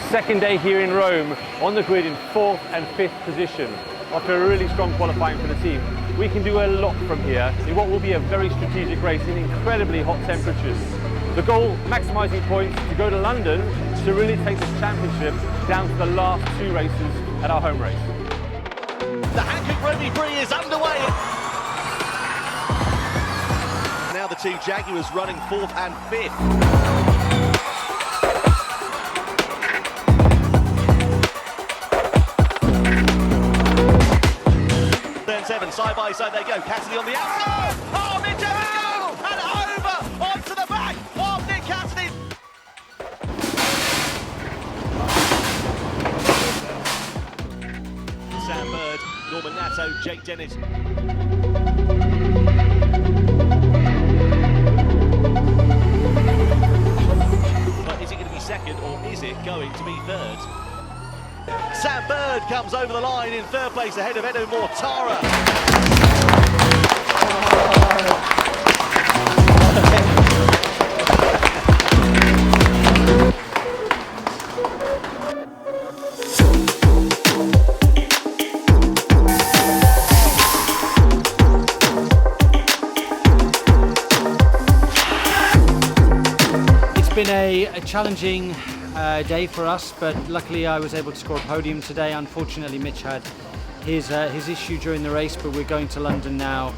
Second day here in Rome, on the grid in 4th and 5th position. After a really strong qualifying for the team, we can do a lot from here in what will be a very strategic race in incredibly hot temperatures. The goal, maximising points to go to London to really take this championship down to the last 2 races at our home race. The Hankook E-Prix is underway. Now the two Jaguars running 4th and 5th. Seven, side by side they go. Cassidy on the outside. Oh, mid-jump goes and over onto the back of Nick Cassidy. Sam Bird, Norman Natto, Jake Dennis. But is it going to be second or is it going to be third? Sam Bird comes over the line in 3rd place ahead of Edo Mortara. It's been a challenging day for us, but luckily I was able to score a podium today. Unfortunately, Mitch had his issue during the race, but we're going to London now,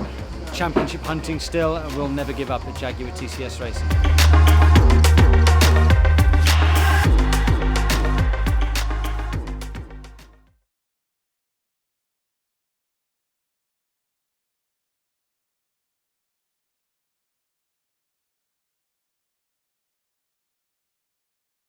championship hunting still, and we'll never give up at Jaguar TCS Racing.